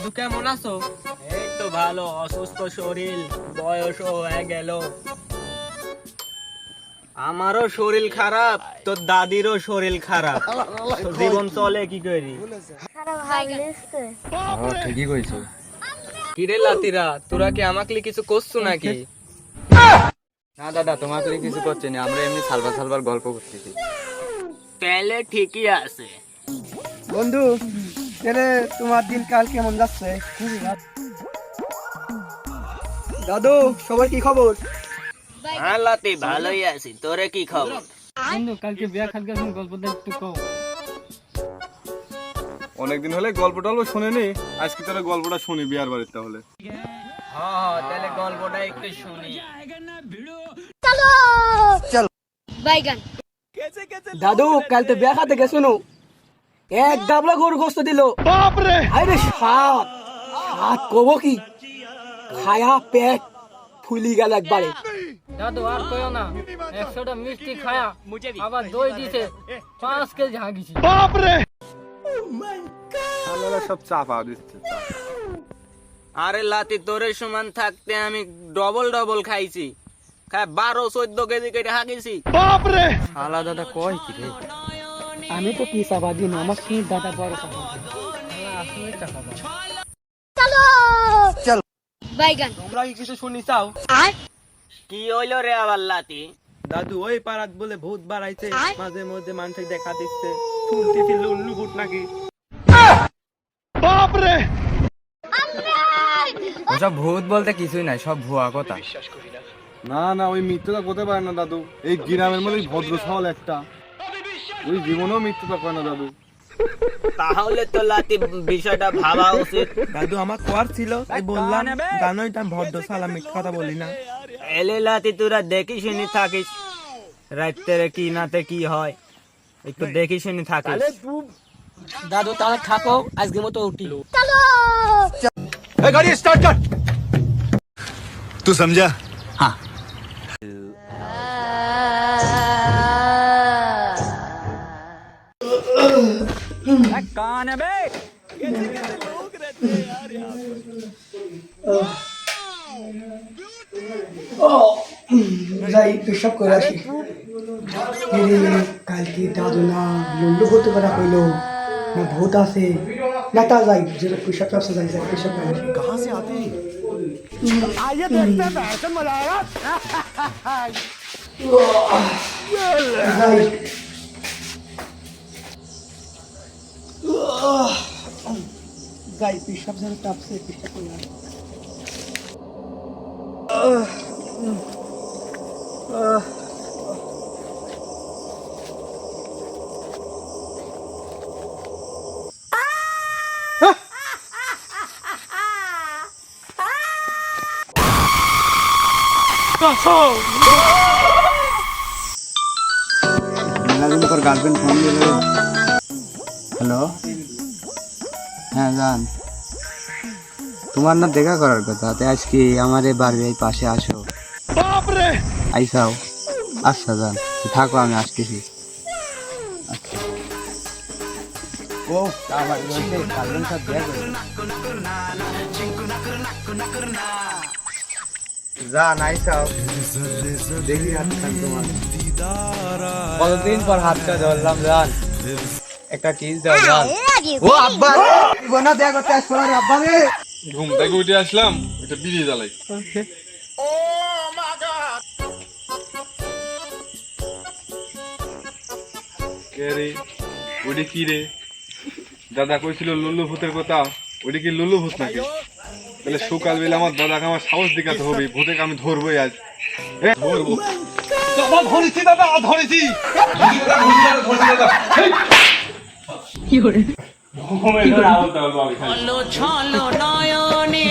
দাদু কেমন আছো? এই তো ভালো, অসুস্থ শরীর, বয়স হয়ে গেল। আমারও শরীর খারাপ, তোর দাদিরও শরীর খারাপ, জীবন চলে কি করি? ঠিকই কইছো। কিরে লাতিরা, তোরা কি আমাকে কিছু করছো নাকি? না দাদা, তোমাকে কিছু করছে না, আমরা এমনি সালবার সালবার গল্প করতেছি। তাহলে ঠিকই আছে। বন্ধু, তাহলে তোমার দিনকাল কেমন যাচ্ছে? দাদু, সবার কি খবর? হ্যাঁ লাতি, ভালোই আছি, তোরে কি খবর? বন্ধু, কালকে বিয়া খালকে গল্পটা একটু কও। অনেকদিন হলে গল্প টল্প শুনিনি, আজকে তোরা গল্পটা শুনি বিয়ার বাড়ির। তাহলে হ্যাঁ, তাহলে গল্পটা একটু শুনি। দাদু, কাল তো বিয়া খাতে গেছো নো, এক গাবলা গরু গোস্ত দিল। বাপরে! আরে সাত সাত কব কি, খায়া পেট ফুলি গেল একবারে। দাদু আর কইও না, 100টা মিষ্টি খায়া আবার দই দিছে, 5 কেজি হাগিছি। শালারা সব চাপা দিচ্ছে। আরে লাতি, তোরে সমান থাকতে আমি ডবল ডবল খাইছি, 12-14 কেজি কেটে হাগিছি। শালা দাদা কয় কি রে? আমি তো কি চাপাদি না, আমার কি দাদা বড় চাপা। তোমরা কি কিছু শুনি চাও? কি হইলো রে আবার লাতি? দাদু, ওই পাড়াত বলে ভূত বাড়াইছে, মাঝে মধ্যে মানুষকে দেখা দিচ্ছে, শুনতেছি লুল্লু ভূত নাকি। ওসব ভূত বলতে কিছুই নাই, সব ভুয়া কথা। না না, ওই মিথ্যা করতে পারে না দাদু। এই গ্রামের মধ্যে ভদ্র সওয়াল একটা, ওই জীবনেও মিথ্যা করে না দাদু। তাহলে তো লাতি বিষয়টা ভাবা উচিত। দাদু, আমার কোয়ার ছিল তাই বললাম, জানোই তো আমি ভদ্র সালাম মিথ্যা কথা বলি না। এলে লাতি, তোরা দেখি শুনি থাকিস, রাত্রে কি নাতে কি হয় একটু দেখি শুনি থাকিস। দাদু তাহলে থাকো, আজকের মতো উঠি। गाड़ी स्टार्ट कर। तू समझा? हाँ। কান বে যাই পেশাব করে আসি। কালকে দাদু না লুল্লু ভূত করা হইলো, না ভূত আছে না, তা যাই যেটা পেশাব টাপসে যাই, যাই পেশাব করে আসি। कहाँ से आते हैं? যাই। যাই পেশাব যেন টাপসে, পেশাব করে আসি। মেলাদিন পর গার্লফ্রেন্ড ফোন দিল। হ্যালো, হ্যাঁ জান, তোমার না দেখা করার কথা, তাই আজকে আমার এই বাড়ির এই পাশে আসো। আইসাও। আচ্ছা জান, থাকো, আমি আসতেছি। ও আমার গার্লফ্রেন্ড সাথে দেখা করবে। জান আইসাও, দেখি হাতখান তোমার। কতদিন পর হাতটা ধরলাম জান, একটা কিস দাও জান। ও আব্বা বোনা দেখা করতে আসছো রে আব্বা রে। ঘুম থেকে উঠে আসলাম, এটা বিড়ি জ্বালাই। কে রে? ওটি কি রে? দাদা কইছিল লুল্লু ভূতের কথা, ওটি কি লুল্লু ভূত নাকি? তাহলে সকালবেলা আমার দাদাকে আমার সাহস দেখাতে হবে, ভূতেকে আমি ধরবোই আজ। ধরবো দাদা, ধরেছি দাদা, ধরেছি। ছলো নয়নে